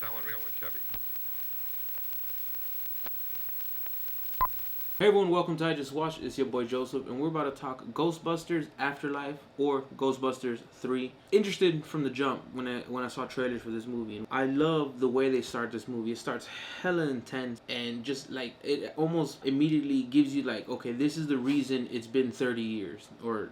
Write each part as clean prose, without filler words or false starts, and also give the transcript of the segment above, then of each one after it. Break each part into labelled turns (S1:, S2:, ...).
S1: selling real one Chevy.
S2: Hey everyone, welcome to IJustWatched. It's your boy Joseph, and we're about to talk Ghostbusters Afterlife or Ghostbusters 3. Interested from the jump when I saw trailers for this movie. I love the way they start this movie. It starts hella intense and just like it almost immediately gives you like, okay, this is the reason it's been 30 years, or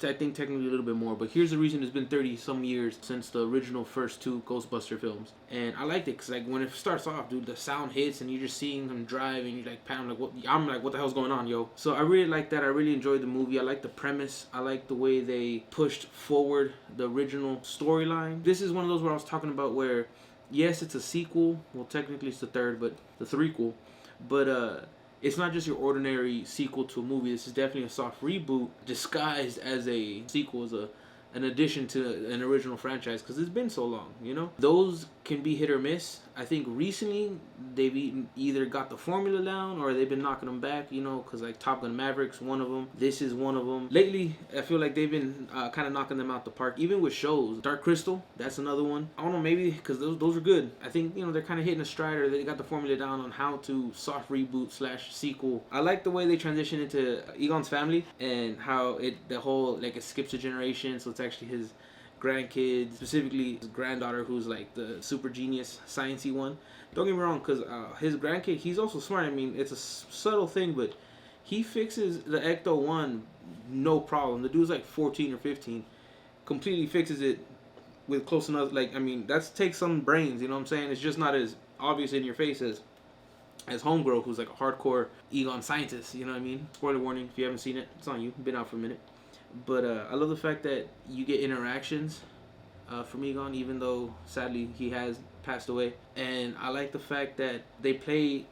S2: I think technically a little bit more, but here's the reason it's been 30 some years since the original first two Ghostbuster films. And I liked it because like when it starts off, dude, the sound hits and you're just seeing them drive and you're like, Pam, like what the hell's going on, yo? So I really like that. I really enjoyed the movie. I like the premise. I like the way they pushed forward the original storyline. This is one of those where I was talking about where, yes, it's a sequel. Well, technically it's the third, but the threequel. But it's not just your ordinary sequel to a movie. This is definitely a soft reboot disguised as a sequel, as an addition to an original franchise, because it's been so long, you know? Those can be hit or miss. I think recently they've either got the formula down or they've been knocking them back, you know, because like Top Gun Maverick's one of them. This is one of them. Lately, I feel like they've been kind of knocking them out the park, even with shows. Dark Crystal, that's another one. I don't know, maybe because those are good. I think, you know, they're kind of hitting a stride, or they got the formula down on how to soft reboot / sequel. I like the way they transition into Egon's family and how the whole, like, it skips a generation, so it's actually his grandkids, specifically his granddaughter, who's like the super genius sciencey one. Don't get me wrong, because his grandkid, he's also smart. I mean, it's a subtle thing, but he fixes the Ecto 1 no problem. The dude's like 14 or 15, completely fixes it with close enough. Like, I mean, that takes some brains, you know what I'm saying? It's just not as obvious in your face as Homegirl, who's like a hardcore Egon scientist, you know what I mean? Spoiler warning, if you haven't seen it, it's on you. Been out for a minute. But I love the fact that you get interactions from Egon, even though sadly he has passed away. And I like the fact that they play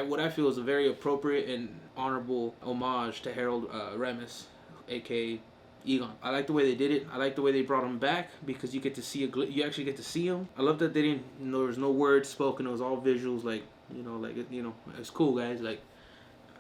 S2: what I feel is a very appropriate and honorable homage to Harold Ramis, aka Egon. I like the way they did it. I like the way they brought him back, because you get to see you actually get to see him. I love that they didn't, you know, there was no words spoken. It was all visuals. Like, you know, it's cool, guys. Like,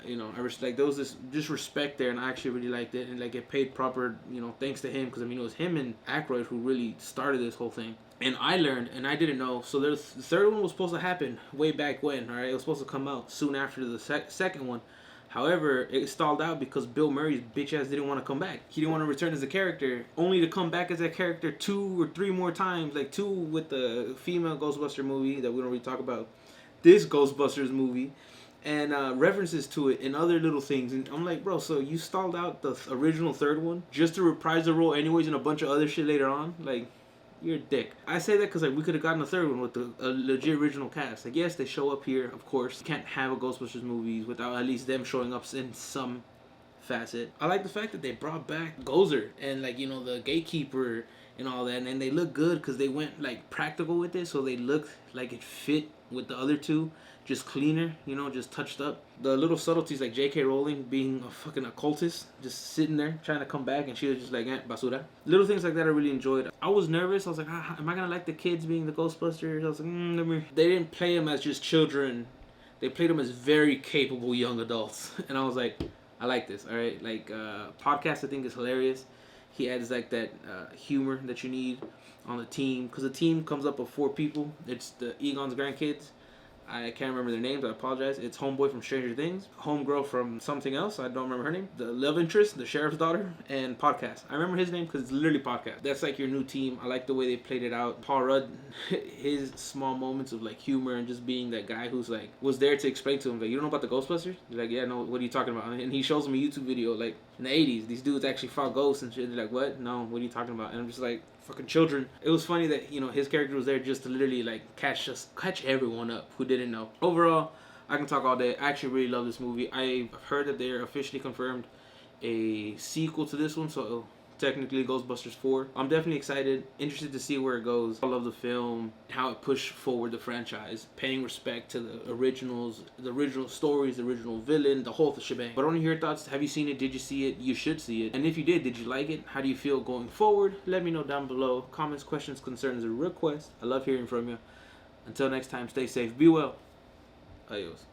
S2: you know, like there was this just respect there, and I actually really liked it, and like it paid proper, you know, thanks to him, because I mean it was him and Aykroyd who really started this whole thing. And I learned, and I didn't know, so the third one was supposed to happen way back when, all right? It was supposed to come out soon after the second one. However, it stalled out because Bill Murray's bitch ass didn't want to come back. He didn't want to return as a character, only to come back as that character 2 or 3 more times, like 2 with the female Ghostbuster movie that we don't really talk about, this Ghostbusters movie, and references to it and other little things. And I'm like, bro, so you stalled out the original third one just to reprise the role anyways and a bunch of other shit later on? Like, you're a dick. I say that because like we could have gotten a third one with a legit original cast. Like, yes, they show up here, of course. You can't have a Ghostbusters movie without at least them showing up in some facet. I like the fact that they brought back Gozer and, like, you know, the gatekeeper and all that, and they look good because they went like practical with it, so they looked like it fit with the other two, just cleaner, you know, just touched up. The little subtleties, like J.K. Rowling being a fucking occultist, just sitting there trying to come back, and she was just like, basura. Little things like that I really enjoyed. I was nervous. I was like, am I gonna like the kids being the Ghostbusters? I was like, They didn't play them as just children. They played them as very capable young adults, and I was like, I like this. All right, like podcast, I think is hilarious. He adds like that humor that you need on the team, because the team comes up of 4 people. It's the Egon's grandkids. I can't remember their names. I apologize. It's Homeboy from Stranger Things, Homegirl from something else. I don't remember her name. The love interest, the sheriff's daughter, and Podcast. I remember his name because it's literally Podcast. That's like your new team. I like the way they played it out. Paul Rudd, his small moments of like humor and just being that guy who's like was there to explain to him, like, you don't know about the Ghostbusters? He's like, yeah, no. What are you talking about? And he shows him a YouTube video like in the 80s. These dudes actually fought ghosts and shit. They're like, what? No. What are you talking about? And I'm just like, fucking children. It was funny that, you know, his character was there just to literally like catch everyone up who didn't know. Overall, I can talk all day. I actually really love this movie. I've heard that they're officially confirmed a sequel to this one, so technically Ghostbusters 4. I'm definitely excited, interested to see where it goes. I love the film, how it pushed forward the franchise, paying respect to the originals, the original stories, the original villain, the whole shebang. But I want to hear your thoughts. Have you seen it? Did you see it? You should see it. And if you did you like it? How do you feel going forward? Let me know down below. Comments, questions, concerns, or requests. I love hearing from you. Until next time, stay safe, be well. Adios.